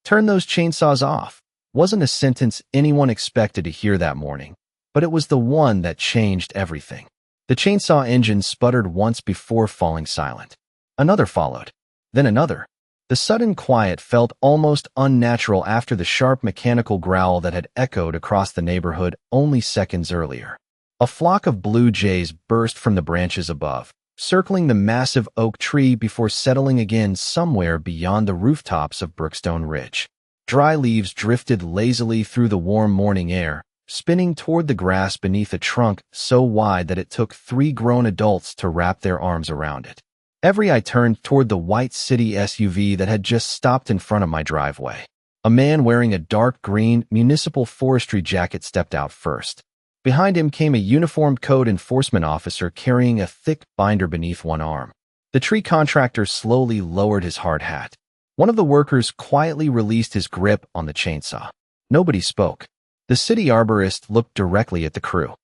"Turn those chainsaws off," wasn't a sentence anyone expected to hear that morning, but it was the one that changed everything. The chainsaw engine sputtered once before falling silent. Another followed. Then another. The sudden quiet felt almost unnatural after the sharp mechanical growl that had echoed across the neighborhood only seconds earlier. A flock of blue jays burst from the branches above, circling the massive oak tree before settling again somewhere beyond the rooftops of Brookstone Ridge. Dry leaves drifted lazily through the warm morning air, spinning toward the grass beneath a trunk so wide that it took 3 grown adults to wrap their arms around it. Every eye turned toward the white city SUV that had just stopped in front of my driveway. A man wearing a dark green municipal forestry jacket stepped out first. Behind him came a uniformed code enforcement officer carrying a thick binder beneath one arm. The tree contractor slowly lowered his hard hat. One of the workers quietly released his grip on the chainsaw. Nobody spoke. The city arborist looked directly at the crew.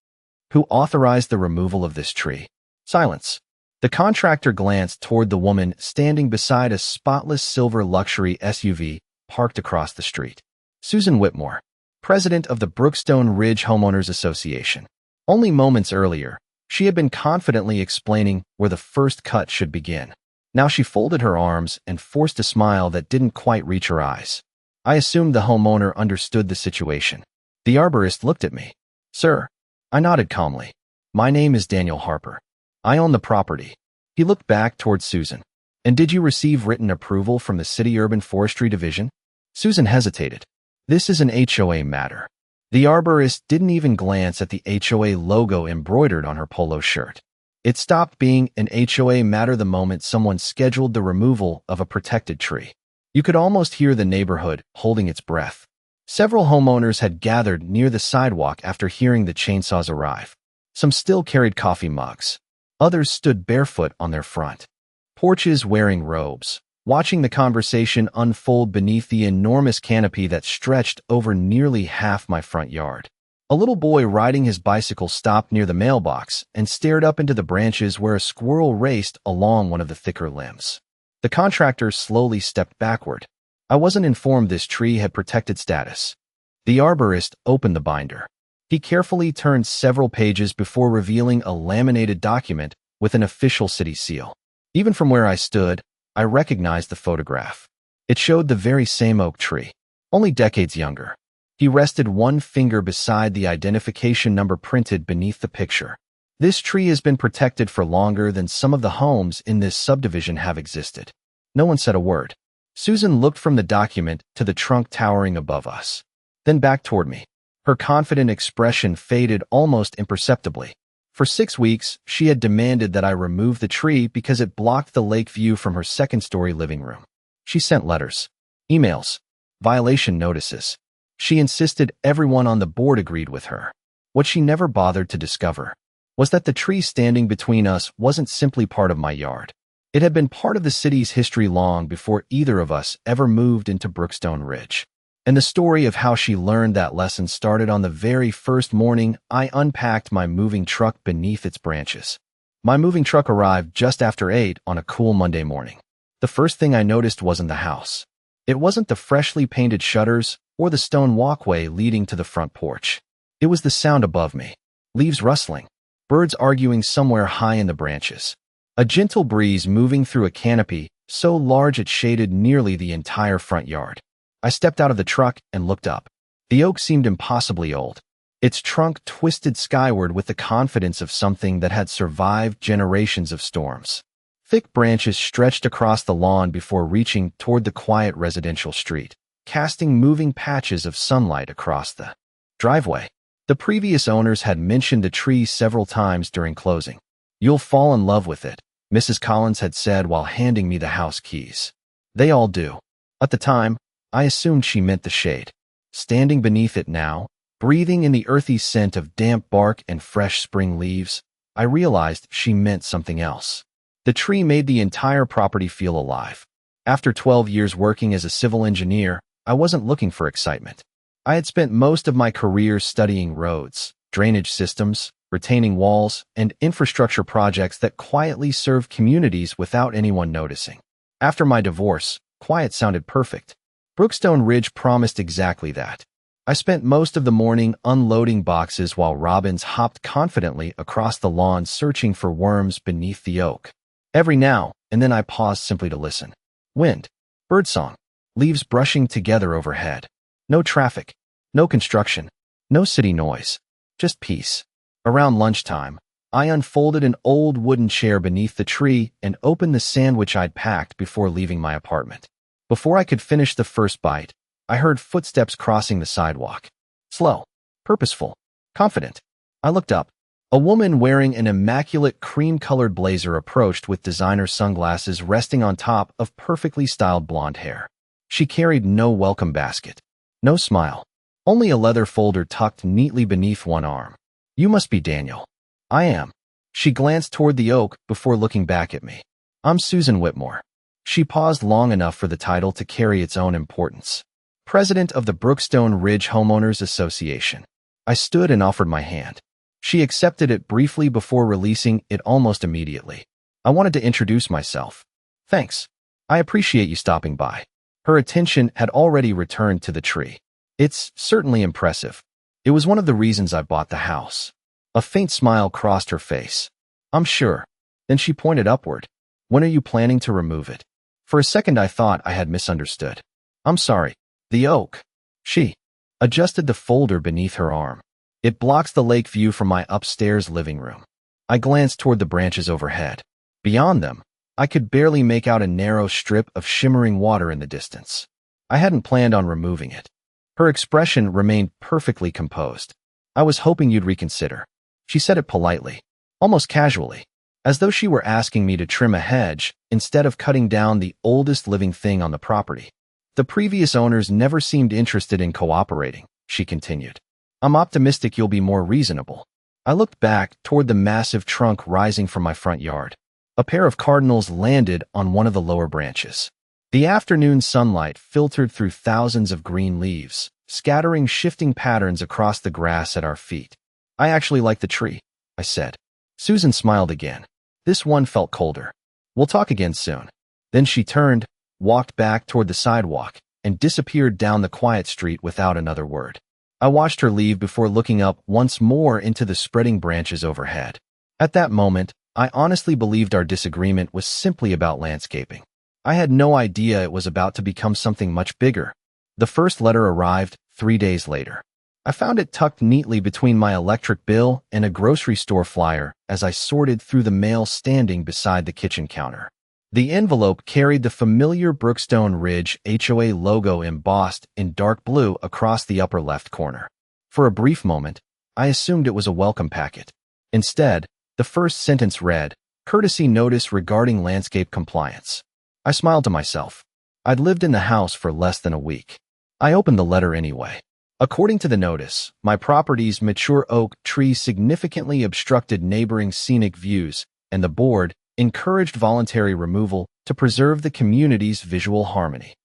"Who authorized the removal of this tree?" Silence. The contractor glanced toward the woman standing beside a spotless silver luxury SUV parked across the street. Susan Whitmore, president of the Brookstone Ridge Homeowners Association. Only moments earlier, she had been confidently explaining where the first cut should begin. Now she folded her arms and forced a smile that didn't quite reach her eyes. I assumed the homeowner understood the situation. The arborist looked at me. "Sir." I nodded calmly. "My name is Daniel Harper. I own the property." He looked back toward Susan. "And did you receive written approval from the City Urban Forestry Division?" Susan hesitated. "This is an HOA matter." The arborist didn't even glance at the HOA logo embroidered on her polo shirt. It stopped being an HOA matter the moment someone scheduled the removal of a protected tree. You could almost hear the neighborhood holding its breath. Several homeowners had gathered near the sidewalk after hearing the chainsaws arrive. Some still carried coffee mugs. Others stood barefoot on their front porches wearing robes, watching the conversation unfold beneath the enormous canopy that stretched over nearly half my front yard. A little boy riding his bicycle stopped near the mailbox and stared up into the branches where a squirrel raced along one of the thicker limbs. The contractor slowly stepped backward. I wasn't informed this tree had protected status. The arborist opened the binder. He carefully turned several pages before revealing a laminated document with an official city seal. Even from where I stood, I recognized the photograph. It showed the very same oak tree, only decades younger. He rested one finger beside the identification number printed beneath the picture. "This tree has been protected for longer than some of the homes in this subdivision have existed." No one said a word. Susan looked from the document to the trunk towering above us, then back toward me. Her confident expression faded almost imperceptibly. For 6 weeks, she had demanded that I remove the tree because it blocked the lake view from her second-story living room. She sent letters, emails, violation notices. She insisted everyone on the board agreed with her. What she never bothered to discover was that the tree standing between us wasn't simply part of my yard. It had been part of the city's history long before either of us ever moved into Brookstone Ridge. And the story of how she learned that lesson started on the very first morning I unpacked my moving truck beneath its branches. My moving truck arrived just after 8 on a cool Monday morning. The first thing I noticed wasn't the house. It wasn't the freshly painted shutters or the stone walkway leading to the front porch. It was the sound above me. Leaves rustling, birds arguing somewhere high in the branches. A gentle breeze moving through a canopy so large it shaded nearly the entire front yard. I stepped out of the truck and looked up. The oak seemed impossibly old. Its trunk twisted skyward with the confidence of something that had survived generations of storms. Thick branches stretched across the lawn before reaching toward the quiet residential street, casting moving patches of sunlight across the driveway. The previous owners had mentioned the tree several times during closing. "You'll fall in love with it," Mrs. Collins had said while handing me the house keys. "They all do." At the time, I assumed she meant the shade. Standing beneath it now, breathing in the earthy scent of damp bark and fresh spring leaves, I realized she meant something else. The tree made the entire property feel alive. After 12 years working as a civil engineer, I wasn't looking for excitement. I had spent most of my career studying roads, drainage systems, retaining walls, and infrastructure projects that quietly served communities without anyone noticing. After my divorce, quiet sounded perfect. Brookstone Ridge promised exactly that. I spent most of the morning unloading boxes while robins hopped confidently across the lawn searching for worms beneath the oak. Every now and then I paused simply to listen. Wind, birdsong, leaves brushing together overhead. No traffic, no construction, no city noise, just peace. Around lunchtime, I unfolded an old wooden chair beneath the tree and opened the sandwich I'd packed before leaving my apartment. Before I could finish the first bite, I heard footsteps crossing the sidewalk. Slow, purposeful, confident. I looked up. A woman wearing an immaculate cream-colored blazer approached with designer sunglasses resting on top of perfectly styled blonde hair. She carried no welcome basket, no smile, only a leather folder tucked neatly beneath one arm. You must be Daniel. I am. She glanced toward the oak before looking back at me. I'm Susan Whitmore. She paused long enough for the title to carry its own importance. President of the Brookstone Ridge Homeowners Association. I stood and offered my hand. She accepted it briefly before releasing it almost immediately. I wanted to introduce myself. Thanks. I appreciate you stopping by. Her attention had already returned to the tree. It's certainly impressive. It was one of the reasons I bought the house. A faint smile crossed her face. I'm sure. Then she pointed upward. When are you planning to remove it? For a second I thought I had misunderstood. I'm sorry. The oak. She adjusted the folder beneath her arm. It blocks the lake view from my upstairs living room. I glanced toward the branches overhead. Beyond them, I could barely make out a narrow strip of shimmering water in the distance. I hadn't planned on removing it. Her expression remained perfectly composed. I was hoping you'd reconsider. She said it politely, almost casually, as though she were asking me to trim a hedge instead of cutting down the oldest living thing on the property. The previous owners never seemed interested in cooperating, she continued. I'm optimistic you'll be more reasonable. I looked back toward the massive trunk rising from my front yard. A pair of cardinals landed on one of the lower branches. The afternoon sunlight filtered through thousands of green leaves, scattering shifting patterns across the grass at our feet. I actually like the tree, I said. Susan smiled again. This one felt colder. We'll talk again soon. Then she turned, walked back toward the sidewalk, and disappeared down the quiet street without another word. I watched her leave before looking up once more into the spreading branches overhead. At that moment, I honestly believed our disagreement was simply about landscaping. I had no idea it was about to become something much bigger. The first letter arrived 3 days later. I found it tucked neatly between my electric bill and a grocery store flyer as I sorted through the mail standing beside the kitchen counter. The envelope carried the familiar Brookstone Ridge HOA logo embossed in dark blue across the upper left corner. For a brief moment, I assumed it was a welcome packet. Instead, the first sentence read, "Courtesy notice regarding landscape compliance." I smiled to myself. I'd lived in the house for less than a week. I opened the letter anyway. According to the notice, my property's mature oak trees significantly obstructed neighboring scenic views, and the board encouraged voluntary removal to preserve the community's visual harmony.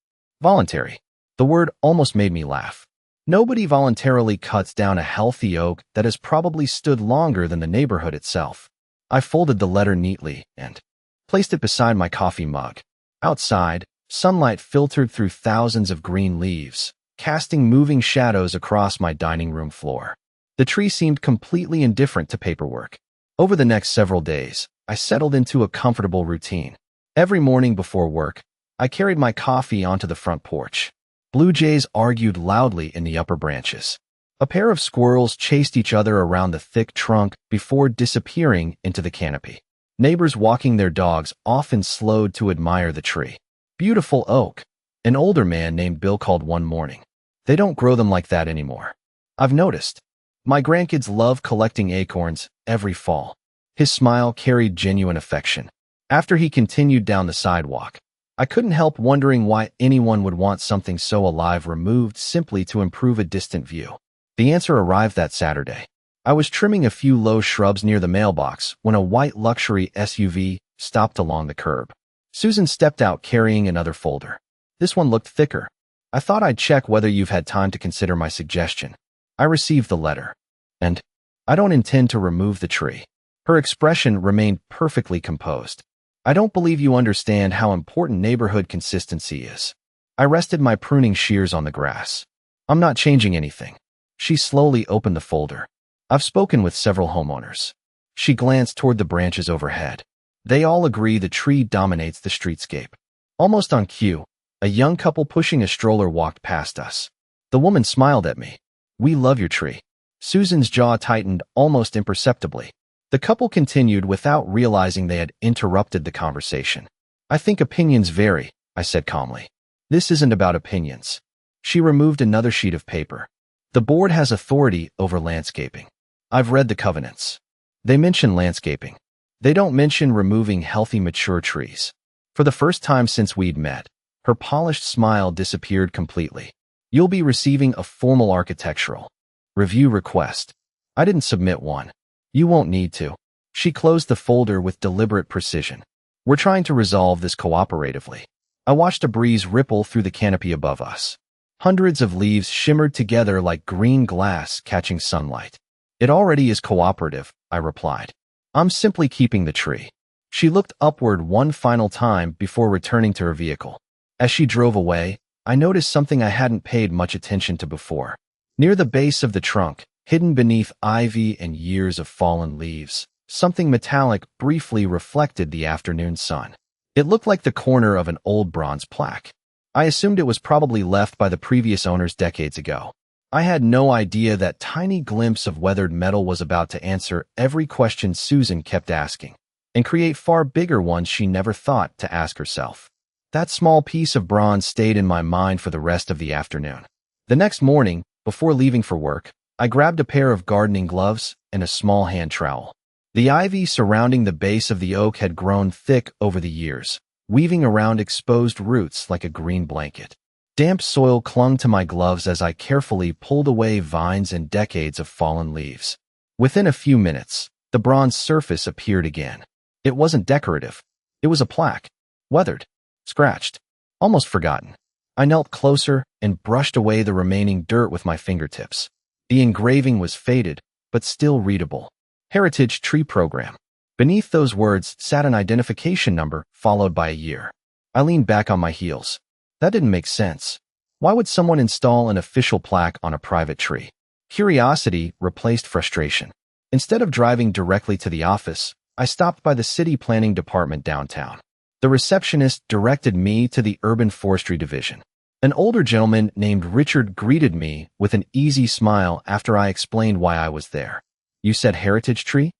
Voluntary. The word almost made me laugh. Nobody voluntarily cuts down a healthy oak that has probably stood longer than the neighborhood itself. I folded the letter neatly and placed it beside my coffee mug. Outside, sunlight filtered through thousands of green leaves, casting moving shadows across my dining room floor. The tree seemed completely indifferent to paperwork. Over the next several days, I settled into a comfortable routine. Every morning before work, I carried my coffee onto the front porch. Blue jays argued loudly in the upper branches. A pair of squirrels chased each other around the thick trunk before disappearing into the canopy. Neighbors walking their dogs often slowed to admire the tree. Beautiful oak. An older man named Bill called one morning. They don't grow them like that anymore. I've noticed. My grandkids love collecting acorns every fall. His smile carried genuine affection. After he continued down the sidewalk, I couldn't help wondering why anyone would want something so alive removed simply to improve a distant view. The answer arrived that Saturday. I was trimming a few low shrubs near the mailbox when a white luxury SUV stopped along the curb. Susan stepped out carrying another folder. This one looked thicker. I thought I'd check whether you've had time to consider my suggestion. I received the letter. And I don't intend to remove the tree. Her expression remained perfectly composed. I don't believe you understand how important neighborhood consistency is. I rested my pruning shears on the grass. I'm not changing anything. She slowly opened the folder. I've spoken with several homeowners. She glanced toward the branches overhead. They all agree the tree dominates the streetscape. Almost on cue, a young couple pushing a stroller walked past us. The woman smiled at me. "We love your tree." Susan's jaw tightened almost imperceptibly. The couple continued without realizing they had interrupted the conversation. "I think opinions vary," I said calmly. "This isn't about opinions." She removed another sheet of paper. "The board has authority over landscaping. I've read the covenants. They mention landscaping. They don't mention removing healthy mature trees." For the first time since we'd met, her polished smile disappeared completely. "You'll be receiving a formal architectural review request." I didn't submit one. "You won't need to." She closed the folder with deliberate precision. "We're trying to resolve this cooperatively." I watched a breeze ripple through the canopy above us. Hundreds of leaves shimmered together like green glass catching sunlight. "It already is cooperative," I replied. "I'm simply keeping the tree." She looked upward one final time before returning to her vehicle. As she drove away, I noticed something I hadn't paid much attention to before. Near the base of the trunk, hidden beneath ivy and years of fallen leaves, something metallic briefly reflected the afternoon sun. It looked like the corner of an old bronze plaque. I assumed it was probably left by the previous owners decades ago. I had no idea that tiny glimpse of weathered metal was about to answer every question Susan kept asking, and create far bigger ones she never thought to ask herself. That small piece of bronze stayed in my mind for the rest of the afternoon. The next morning, before leaving for work, I grabbed a pair of gardening gloves and a small hand trowel. The ivy surrounding the base of the oak had grown thick over the years, weaving around exposed roots like a green blanket. Damp soil clung to my gloves as I carefully pulled away vines and decades of fallen leaves. Within a few minutes, the bronze surface appeared again. It wasn't decorative. It was a plaque. Weathered. Scratched. Almost forgotten. I knelt closer and brushed away the remaining dirt with my fingertips. The engraving was faded, but still readable. Heritage Tree Program. Beneath those words sat an identification number followed by a year. I leaned back on my heels. That didn't make sense. Why would someone install an official plaque on a private tree? Curiosity replaced frustration. Instead of driving directly to the office, I stopped by the city planning department downtown. The receptionist directed me to the urban forestry division. An older gentleman named Richard greeted me with an easy smile after I explained why I was there. "You said heritage tree?"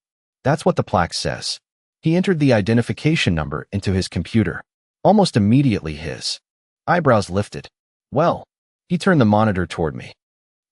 "That's what the plaque says." He entered the identification number into his computer. Almost immediately his eyebrows lifted. "Well," he turned the monitor toward me.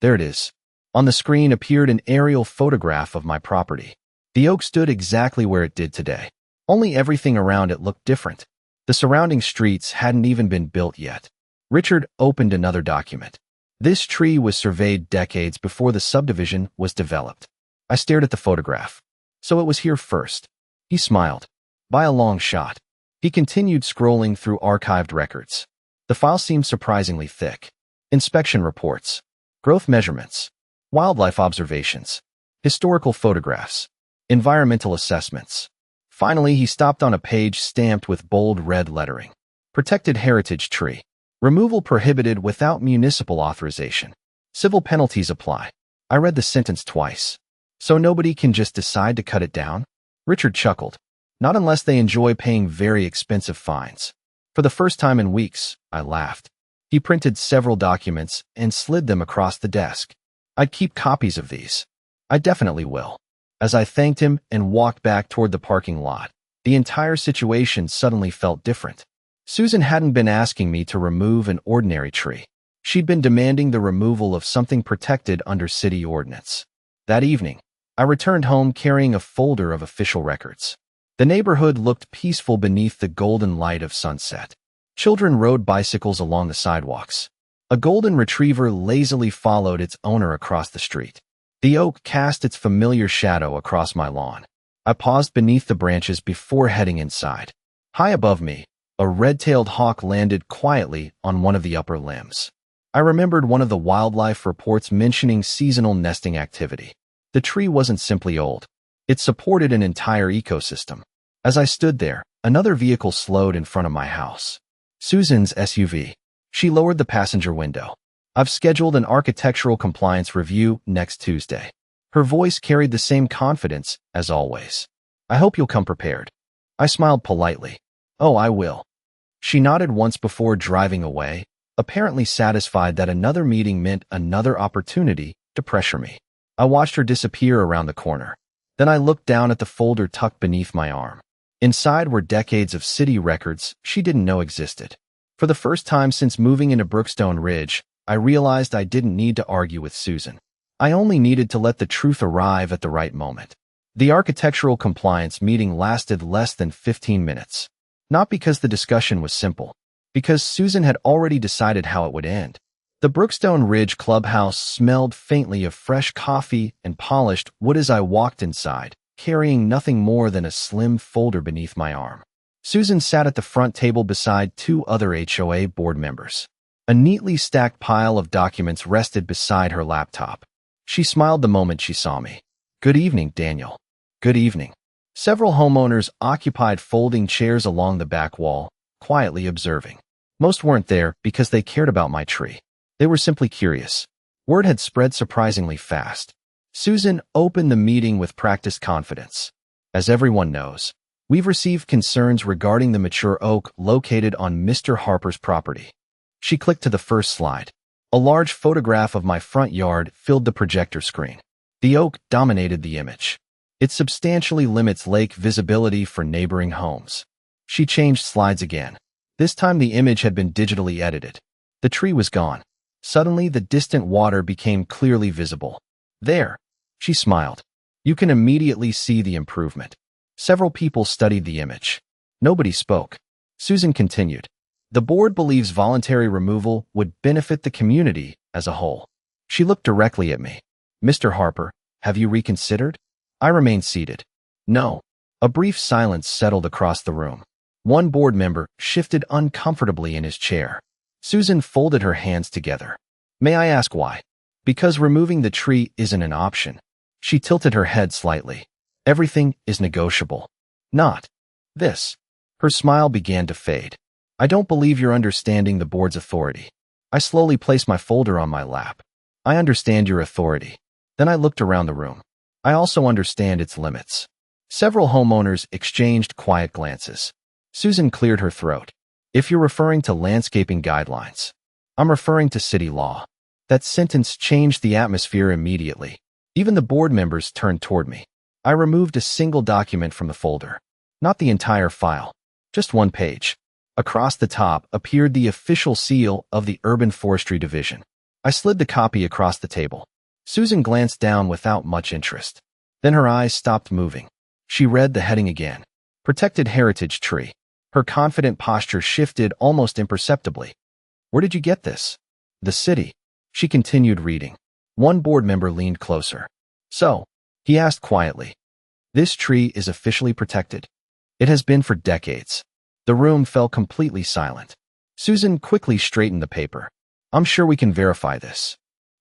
"There it is." On the screen appeared an aerial photograph of my property. The oak stood exactly where it did today. Only everything around it looked different. The surrounding streets hadn't even been built yet. Richard opened another document. This tree was surveyed decades before the subdivision was developed. I stared at the photograph. So it was here first. He smiled. By a long shot. He continued scrolling through archived records. The file seemed surprisingly thick. Inspection reports, growth measurements, wildlife observations, historical photographs, environmental assessments. Finally, he stopped on a page stamped with bold red lettering. Protected heritage tree. Removal prohibited without municipal authorization. Civil penalties apply. I read the sentence twice. So nobody can just decide to cut it down? Richard chuckled. Not unless they enjoy paying very expensive fines. For the first time in weeks, I laughed. He printed several documents and slid them across the desk. "I'd keep copies of these." "I definitely will." As I thanked him and walked back toward the parking lot, the entire situation suddenly felt different. Susan hadn't been asking me to remove an ordinary tree. She'd been demanding the removal of something protected under city ordinance. That evening, I returned home carrying a folder of official records. The neighborhood looked peaceful beneath the golden light of sunset. Children rode bicycles along the sidewalks. A golden retriever lazily followed its owner across the street. The oak cast its familiar shadow across my lawn. I paused beneath the branches before heading inside. High above me, a red-tailed hawk landed quietly on one of the upper limbs. I remembered one of the wildlife reports mentioning seasonal nesting activity. The tree wasn't simply old. It supported an entire ecosystem. As I stood there, another vehicle slowed in front of my house. Susan's SUV. She lowered the passenger window. I've scheduled an architectural compliance review next Tuesday. Her voice carried the same confidence as always. I hope you'll come prepared. I smiled politely. Oh, I will. She nodded once before driving away, apparently satisfied that another meeting meant another opportunity to pressure me. I watched her disappear around the corner. Then I looked down at the folder tucked beneath my arm. Inside were decades of city records she didn't know existed. For the first time since moving into Brookstone Ridge, I realized I didn't need to argue with Susan. I only needed to let the truth arrive at the right moment. The architectural compliance meeting lasted less than 15 minutes. Not because the discussion was simple, because Susan had already decided how it would end. The Brookstone Ridge clubhouse smelled faintly of fresh coffee and polished wood as I walked inside, carrying nothing more than a slim folder beneath my arm. Susan sat at the front table beside two other HOA board members. A neatly stacked pile of documents rested beside her laptop. She smiled the moment she saw me. Good evening, Daniel. Good evening. Several homeowners occupied folding chairs along the back wall, quietly observing. Most weren't there because they cared about my tree. They were simply curious. Word had spread surprisingly fast. Susan opened the meeting with practiced confidence. As everyone knows, we've received concerns regarding the mature oak located on Mr. Harper's property. She clicked to the first slide. A large photograph of my front yard filled the projector screen. The oak dominated the image. It substantially limits lake visibility for neighboring homes. She changed slides again. This time the image had been digitally edited. The tree was gone. Suddenly the distant water became clearly visible. There. She smiled. You can immediately see the improvement. Several people studied the image. Nobody spoke. Susan continued. The board believes voluntary removal would benefit the community as a whole. She looked directly at me. Mr. Harper, have you reconsidered? I remained seated. No. A brief silence settled across the room. One board member shifted uncomfortably in his chair. Susan folded her hands together. May I ask why? Because removing the tree isn't an option. She tilted her head slightly. Everything is negotiable. Not this. Her smile began to fade. I don't believe you're understanding the board's authority. I slowly placed my folder on my lap. I understand your authority. Then I looked around the room. I also understand its limits. Several homeowners exchanged quiet glances. Susan cleared her throat. If you're referring to landscaping guidelines, I'm referring to city law. That sentence changed the atmosphere immediately. Even the board members turned toward me. I removed a single document from the folder. Not the entire file. Just one page. Across the top appeared the official seal of the Urban Forestry Division. I slid the copy across the table. Susan glanced down without much interest. Then her eyes stopped moving. She read the heading again. Protected Heritage Tree. Her confident posture shifted almost imperceptibly. Where did you get this? The city. She continued reading. One board member leaned closer. So, he asked quietly. This tree is officially protected. It has been for decades. The room fell completely silent. Susan quickly straightened the paper. I'm sure we can verify this.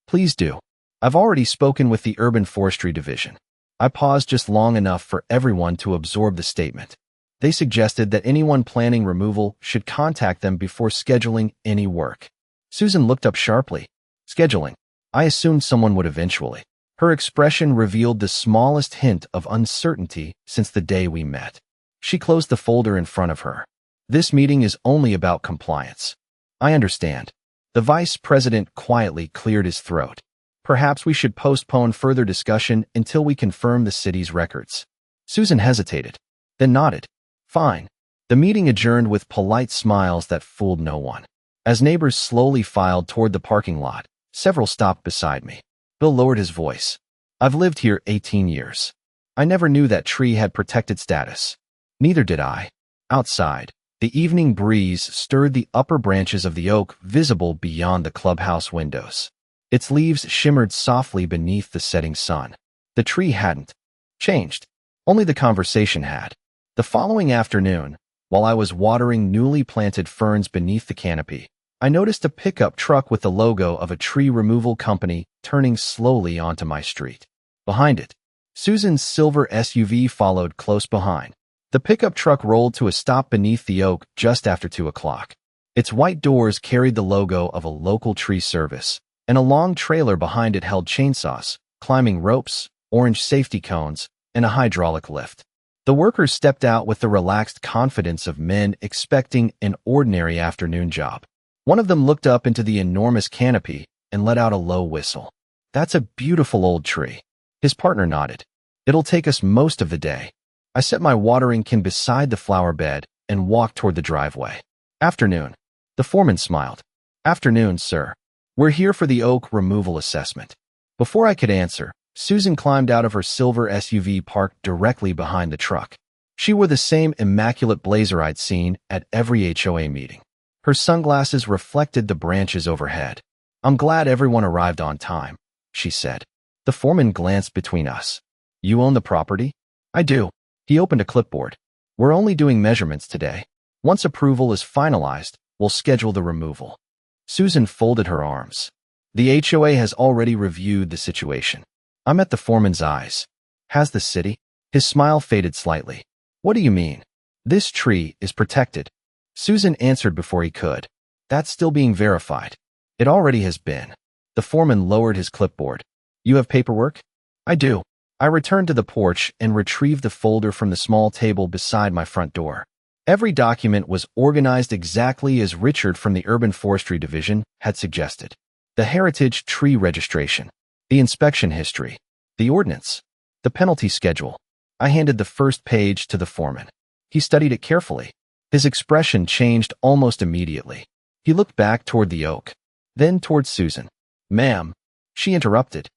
Please do. I've already spoken with the Urban Forestry Division. I paused just long enough for everyone to absorb the statement. They suggested that anyone planning removal should contact them before scheduling any work. Susan looked up sharply. Scheduling. I assumed someone would eventually. Her expression revealed the smallest hint of uncertainty since the day we met. She closed the folder in front of her. This meeting is only about compliance. I understand. The vice president quietly cleared his throat. Perhaps we should postpone further discussion until we confirm the city's records. Susan hesitated, then nodded. Fine. The meeting adjourned with polite smiles that fooled no one. As neighbors slowly filed toward the parking lot, several stopped beside me. Bill lowered his voice. I've lived here 18 years. I never knew that tree had protected status. Neither did I. Outside, the evening breeze stirred the upper branches of the oak visible beyond the clubhouse windows. Its leaves shimmered softly beneath the setting sun. The tree hadn't changed. Only the conversation had. The following afternoon, while I was watering newly planted ferns beneath the canopy, I noticed a pickup truck with the logo of a tree removal company turning slowly onto my street. Behind it, Susan's silver SUV followed close behind. The pickup truck rolled to a stop beneath the oak just after 2 o'clock. Its white doors carried the logo of a local tree service, and a long trailer behind it held chainsaws, climbing ropes, orange safety cones, and a hydraulic lift. The workers stepped out with the relaxed confidence of men expecting an ordinary afternoon job. One of them looked up into the enormous canopy and let out a low whistle. "That's a beautiful old tree." His partner nodded. "It'll take us most of the day." I set my watering can beside the flower bed and walked toward the driveway. "Afternoon." The foreman smiled. "Afternoon, sir. We're here for the oak removal assessment." Before I could answer, Susan climbed out of her silver SUV parked directly behind the truck. She wore the same immaculate blazer I'd seen at every HOA meeting. Her sunglasses reflected the branches overhead. "I'm glad everyone arrived on time," she said. The foreman glanced between us. "You own the property?" "I do." He opened a clipboard. "We're only doing measurements today. Once approval is finalized, we'll schedule the removal." Susan folded her arms. "The HOA has already reviewed the situation." I met the foreman's eyes. "Has the city?" His smile faded slightly. "What do you mean?" "This tree is protected." Susan answered before he could. "That's still being verified." "It already has been." The foreman lowered his clipboard. "You have paperwork?" "I do." I returned to the porch and retrieved the folder from the small table beside my front door. Every document was organized exactly as Richard from the Urban Forestry Division had suggested. The heritage tree registration, the inspection history, the ordinance, the penalty schedule. I handed the first page to the foreman. He studied it carefully. His expression changed almost immediately. He looked back toward the oak, then toward Susan. "Ma'am," she interrupted.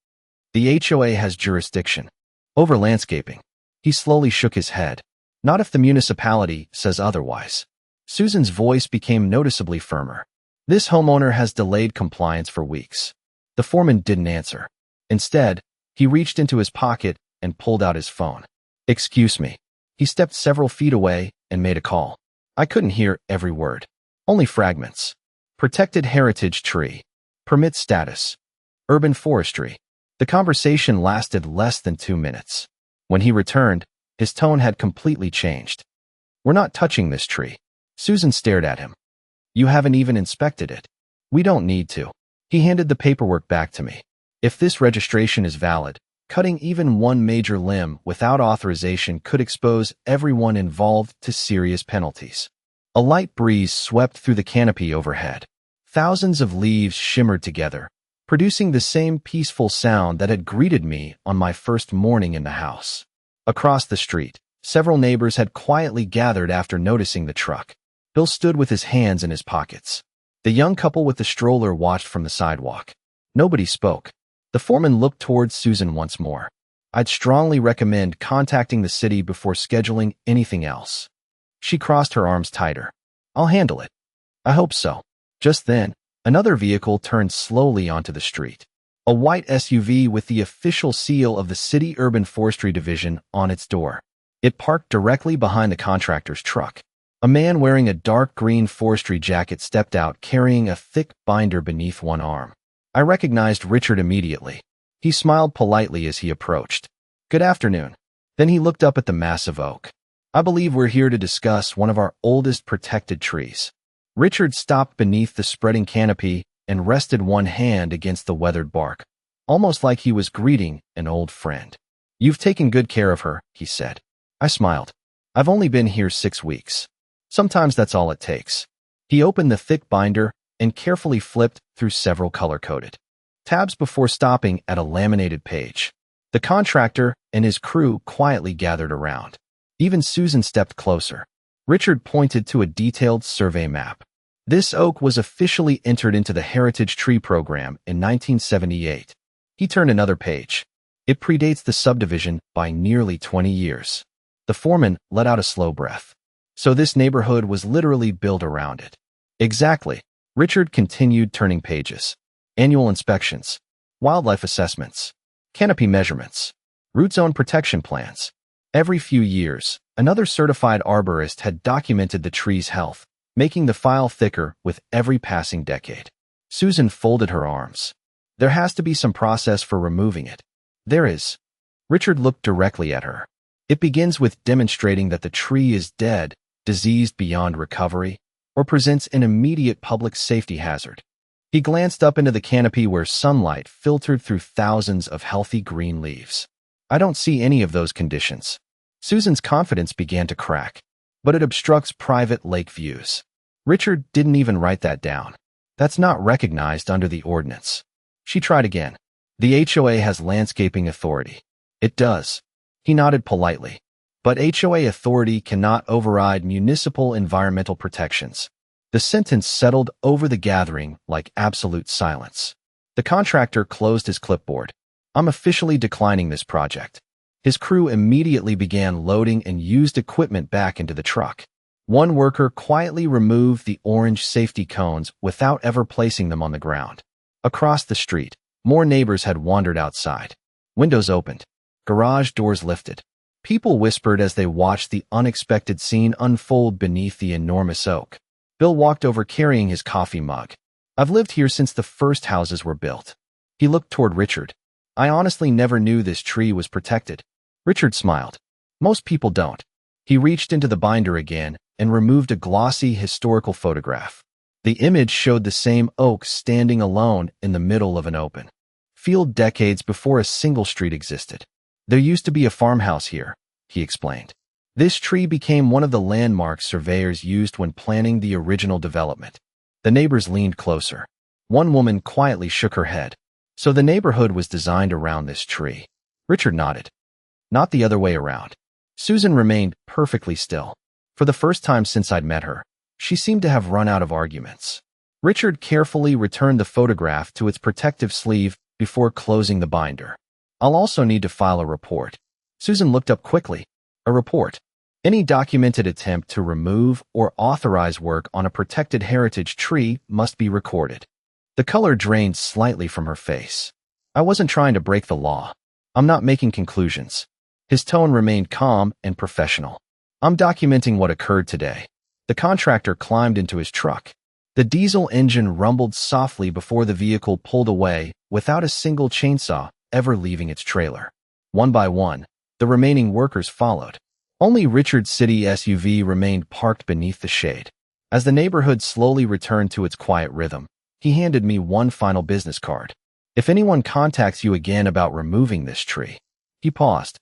"The HOA has jurisdiction over landscaping." He slowly shook his head. "Not if the municipality says otherwise." Susan's voice became noticeably firmer. "This homeowner has delayed compliance for weeks." The foreman didn't answer. Instead, he reached into his pocket and pulled out his phone. "Excuse me." He stepped several feet away and made a call. I couldn't hear every word. Only fragments. "Protected heritage tree. Permit status. Urban forestry." The conversation lasted less than 2 minutes. When he returned, his tone had completely changed. "We're not touching this tree." Susan stared at him. "You haven't even inspected it." "We don't need to." He handed the paperwork back to me. "If this registration is valid, cutting even one major limb without authorization could expose everyone involved to serious penalties." A light breeze swept through the canopy overhead. Thousands of leaves shimmered together, producing the same peaceful sound that had greeted me on my first morning in the house. Across the street, several neighbors had quietly gathered after noticing the truck. Bill stood with his hands in his pockets. The young couple with the stroller watched from the sidewalk. Nobody spoke. The foreman looked towards Susan once more. "I'd strongly recommend contacting the city before scheduling anything else." She crossed her arms tighter. "I'll handle it." "I hope so." Just then, another vehicle turned slowly onto the street. A white SUV with the official seal of the City Urban Forestry Division on its door. It parked directly behind the contractor's truck. A man wearing a dark green forestry jacket stepped out carrying a thick binder beneath one arm. I recognized Richard immediately. He smiled politely as he approached. "Good afternoon." Then he looked up at the massive oak. "I believe we're here to discuss one of our oldest protected trees." Richard stopped beneath the spreading canopy and rested one hand against the weathered bark, almost like he was greeting an old friend. "You've taken good care of her," he said. I smiled. "I've only been here 6 weeks. Sometimes that's all it takes." He opened the thick binder and carefully flipped through several color-coded tabs before stopping at a laminated page. The contractor and his crew quietly gathered around. Even Susan stepped closer. Richard pointed to a detailed survey map. This oak was officially entered into the Heritage Tree Program in 1978. He turned another page. It predates the subdivision by nearly 20 years. The foreman let out a slow breath. So this neighborhood was literally built around it. Exactly. Richard continued turning pages. Annual inspections, wildlife assessments, canopy measurements, root zone protection plans. Every few years, another certified arborist had documented the tree's health, making the file thicker with every passing decade. Susan folded her arms. "There has to be some process for removing it." "There is." Richard looked directly at her. "It begins with demonstrating that the tree is dead, diseased beyond recovery, or presents an immediate public safety hazard. He glanced up into the canopy where sunlight filtered through thousands of healthy green leaves. I don't see any of those conditions. Susan's confidence began to crack. But it obstructs private lake views. Richard didn't even write that down. That's not recognized under the ordinance. She tried again. The HOA has landscaping authority. It does. He nodded politely. But HOA authority cannot override municipal environmental protections. The sentence settled over the gathering like absolute silence. The contractor closed his clipboard. I'm officially declining this project. His crew immediately began loading and used equipment back into the truck. One worker quietly removed the orange safety cones without ever placing them on the ground. Across the street, more neighbors had wandered outside. Windows opened. Garage doors lifted. People whispered as they watched the unexpected scene unfold beneath the enormous oak. Bill walked over carrying his coffee mug. I've lived here since the first houses were built. He looked toward Richard. I honestly never knew this tree was protected. Richard smiled. Most people don't. He reached into the binder again and removed a glossy historical photograph. The image showed the same oak standing alone in the middle of an open field decades before a single street existed. There used to be a farmhouse here, he explained. This tree became one of the landmarks surveyors used when planning the original development. The neighbors leaned closer. One woman quietly shook her head. So the neighborhood was designed around this tree. Richard nodded. Not the other way around. Susan remained perfectly still. For the first time since I'd met her, she seemed to have run out of arguments. Richard carefully returned the photograph to its protective sleeve before closing the binder. I'll also need to file a report. Susan looked up quickly. A report. Any documented attempt to remove or authorize work on a protected heritage tree must be recorded. The color drained slightly from her face. I wasn't trying to break the law. I'm not making conclusions. His tone remained calm and professional. I'm documenting what occurred today. The contractor climbed into his truck. The diesel engine rumbled softly before the vehicle pulled away without a single chainsaw ever leaving its trailer. One by one, the remaining workers followed. Only Richard's city SUV remained parked beneath the shade. As the neighborhood slowly returned to its quiet rhythm, he handed me one final business card. If anyone contacts you again about removing this tree, he paused.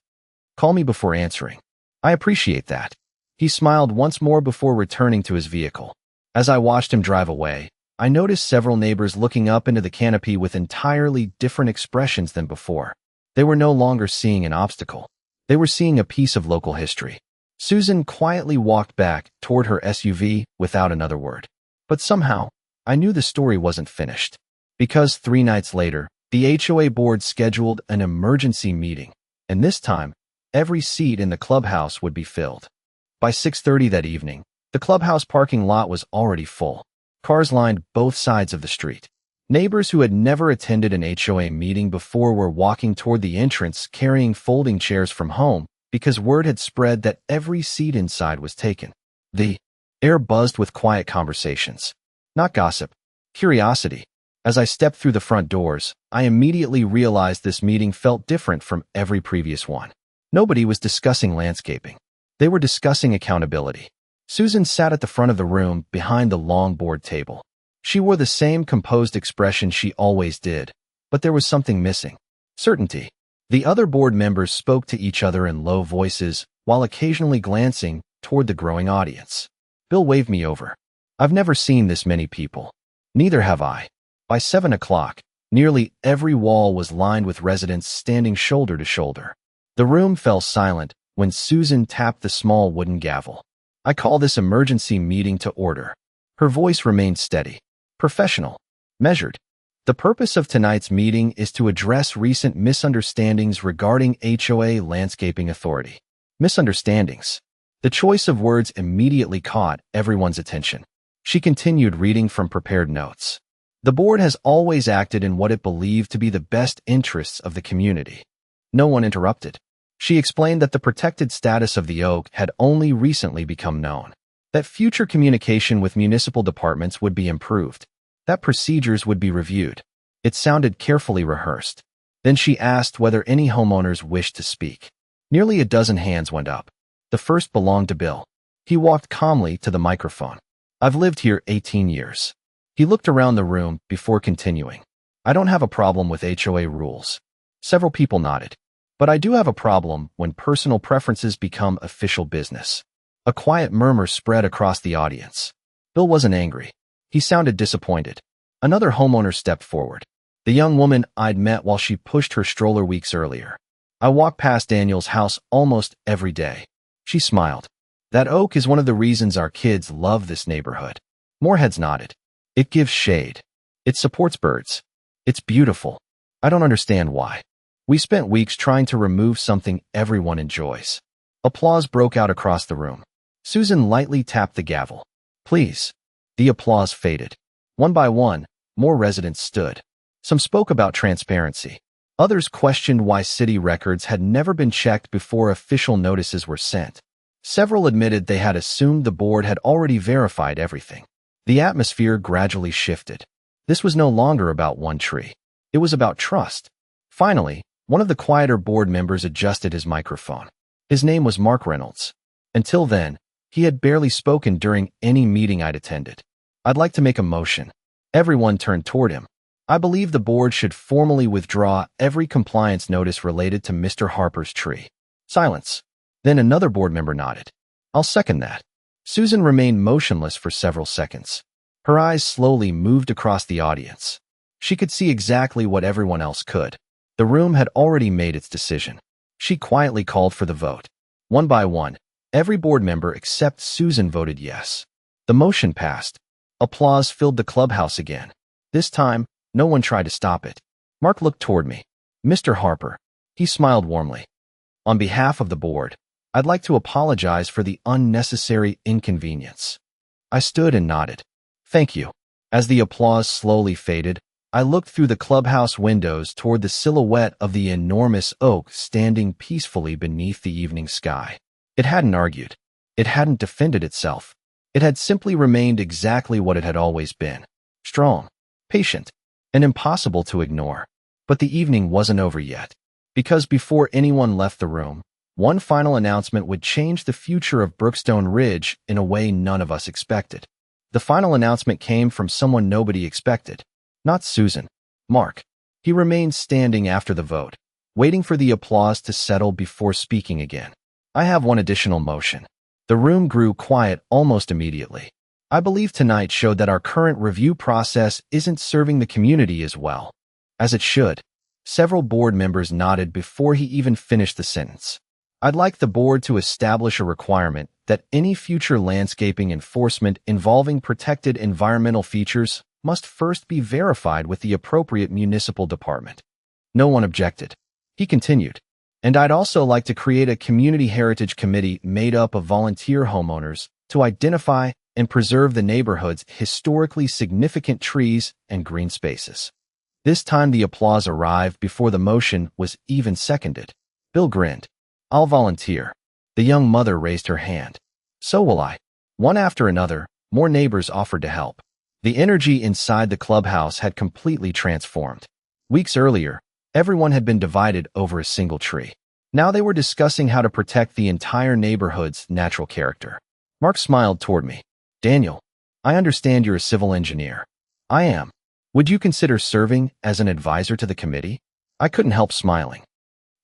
Call me before answering. I appreciate that. He smiled once more before returning to his vehicle. As I watched him drive away, I noticed several neighbors looking up into the canopy with entirely different expressions than before. They were no longer seeing an obstacle. They were seeing a piece of local history. Susan quietly walked back toward her SUV without another word. But somehow, I knew the story wasn't finished. Because 3 nights later, the HOA board scheduled an emergency meeting, and this time, every seat in the clubhouse would be filled. By 6:30 that evening, the clubhouse parking lot was already full. Cars lined both sides of the street. Neighbors who had never attended an HOA meeting before were walking toward the entrance carrying folding chairs from home because word had spread that every seat inside was taken. The air buzzed with quiet conversations. Not gossip, curiosity. As I stepped through the front doors, I immediately realized this meeting felt different from every previous one. Nobody was discussing landscaping. They were discussing accountability. Susan sat at the front of the room behind the long board table. She wore the same composed expression she always did, but there was something missing. Certainty. The other board members spoke to each other in low voices while occasionally glancing toward the growing audience. Bill waved me over. I've never seen this many people. Neither have I. By 7 o'clock, nearly every wall was lined with residents standing shoulder to shoulder. The room fell silent when Susan tapped the small wooden gavel. I call this emergency meeting to order. Her voice remained steady, professional, measured. The purpose of tonight's meeting is to address recent misunderstandings regarding HOA Landscaping Authority. Misunderstandings. The choice of words immediately caught everyone's attention. She continued reading from prepared notes. The board has always acted in what it believed to be the best interests of the community. No one interrupted. She explained that the protected status of the oak had only recently become known, that future communication with municipal departments would be improved, that procedures would be reviewed. It sounded carefully rehearsed. Then she asked whether any homeowners wished to speak. Nearly a dozen hands went up. The first belonged to Bill. He walked calmly to the microphone. I've lived here 18 years. He looked around the room before continuing. I don't have a problem with HOA rules. Several people nodded. But I do have a problem when personal preferences become official business. A quiet murmur spread across the audience. Bill wasn't angry. He sounded disappointed. Another homeowner stepped forward. The young woman I'd met while she pushed her stroller weeks earlier. I walk past Daniel's house almost every day. She smiled. That oak is one of the reasons our kids love this neighborhood. More heads nodded. It gives shade. It supports birds. It's beautiful. I don't understand why. We spent weeks trying to remove something everyone enjoys. Applause broke out across the room. Susan lightly tapped the gavel. Please. The applause faded. One by one, more residents stood. Some spoke about transparency. Others questioned why city records had never been checked before official notices were sent. Several admitted they had assumed the board had already verified everything. The atmosphere gradually shifted. This was no longer about one tree. It was about trust. Finally, one of the quieter board members adjusted his microphone. His name was Mark Reynolds. Until then, he had barely spoken during any meeting I'd attended. I'd like to make a motion. Everyone turned toward him. I believe the board should formally withdraw every compliance notice related to Mr. Harper's tree. Silence. Then another board member nodded. I'll second that. Susan remained motionless for several seconds. Her eyes slowly moved across the audience. She could see exactly what everyone else could. The room had already made its decision. She quietly called for the vote. One by one, every board member except Susan voted yes. The motion passed. Applause filled the clubhouse again. This time, no one tried to stop it. Mark looked toward me. Mr. Harper. He smiled warmly. On behalf of the board, I'd like to apologize for the unnecessary inconvenience. I stood and nodded. Thank you. As the applause slowly faded, I looked through the clubhouse windows toward the silhouette of the enormous oak standing peacefully beneath the evening sky. It hadn't argued. It hadn't defended itself. It had simply remained exactly what it had always been. Strong, patient, and impossible to ignore. But the evening wasn't over yet. Because before anyone left the room, one final announcement would change the future of Brookstone Ridge in a way none of us expected. The final announcement came from someone nobody expected. Not Susan. Mark. He remained standing after the vote, waiting for the applause to settle before speaking again. I have one additional motion. The room grew quiet almost immediately. I believe tonight showed that our current review process isn't serving the community as well as it should. Several board members nodded before he even finished the sentence. I'd like the board to establish a requirement that any future landscaping enforcement involving protected environmental features must first be verified with the appropriate municipal department. No one objected. He continued. And I'd also like to create a community heritage committee made up of volunteer homeowners to identify and preserve the neighborhood's historically significant trees and green spaces. This time the applause arrived before the motion was even seconded. Bill grinned. I'll volunteer. The young mother raised her hand. So will I. One after another, more neighbors offered to help. The energy inside the clubhouse had completely transformed. Weeks earlier, everyone had been divided over a single tree. Now they were discussing how to protect the entire neighborhood's natural character. Mark smiled toward me. Daniel, I understand you're a civil engineer. I am. Would you consider serving as an advisor to the committee? I couldn't help smiling.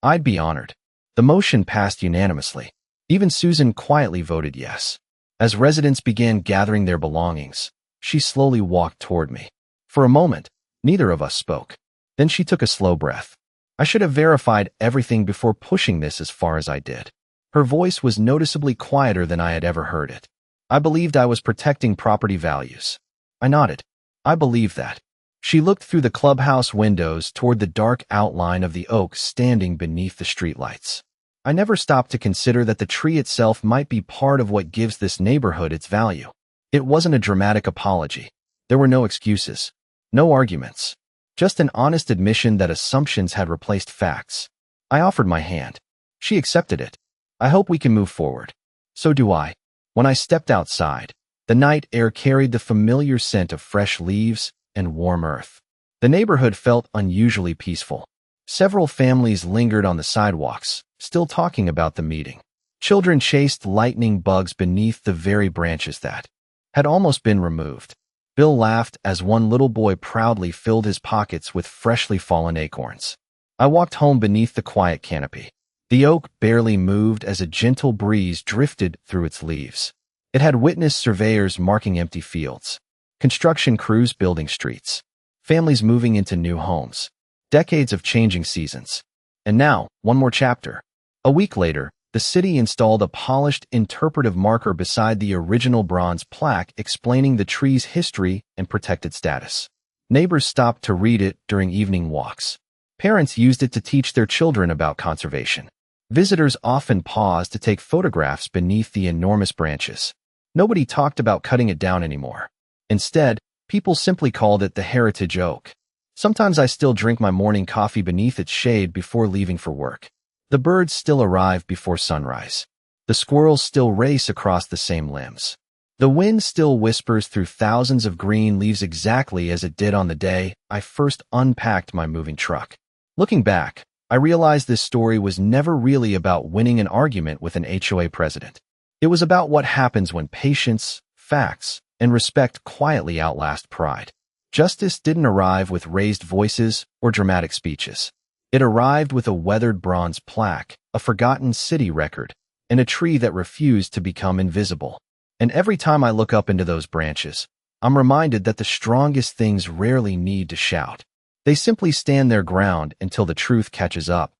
I'd be honored. The motion passed unanimously. Even Susan quietly voted yes. As residents began gathering their belongings, she slowly walked toward me. For a moment, neither of us spoke. Then she took a slow breath. I should have verified everything before pushing this as far as I did. Her voice was noticeably quieter than I had ever heard it. I believed I was protecting property values. I nodded. I believed that. She looked through the clubhouse windows toward the dark outline of the oak standing beneath the streetlights. I never stopped to consider that the tree itself might be part of what gives this neighborhood its value. It wasn't a dramatic apology. There were no excuses, no arguments, just an honest admission that assumptions had replaced facts. I offered my hand. She accepted it. I hope we can move forward. So do I. When I stepped outside, the night air carried the familiar scent of fresh leaves and warm earth. The neighborhood felt unusually peaceful. Several families lingered on the sidewalks, still talking about the meeting. Children chased lightning bugs beneath the very branches that had almost been removed. Bill laughed as one little boy proudly filled his pockets with freshly fallen acorns. I walked home beneath the quiet canopy. The oak barely moved as a gentle breeze drifted through its leaves. It had witnessed surveyors marking empty fields, construction crews building streets, families moving into new homes, decades of changing seasons. And now, one more chapter. A week later, the city installed a polished interpretive marker beside the original bronze plaque explaining the tree's history and protected status. Neighbors stopped to read it during evening walks. Parents used it to teach their children about conservation. Visitors often paused to take photographs beneath the enormous branches. Nobody talked about cutting it down anymore. Instead, people simply called it the heritage oak. Sometimes I still drink my morning coffee beneath its shade before leaving for work. The birds still arrive before sunrise. The squirrels still race across the same limbs. The wind still whispers through thousands of green leaves exactly as it did on the day I first unpacked my moving truck. Looking back, I realized this story was never really about winning an argument with an HOA president. It was about what happens when patience, facts, and respect quietly outlast pride. Justice didn't arrive with raised voices or dramatic speeches. It arrived with a weathered bronze plaque, a forgotten city record, and a tree that refused to become invisible. And every time I look up into those branches, I'm reminded that the strongest things rarely need to shout. They simply stand their ground until the truth catches up.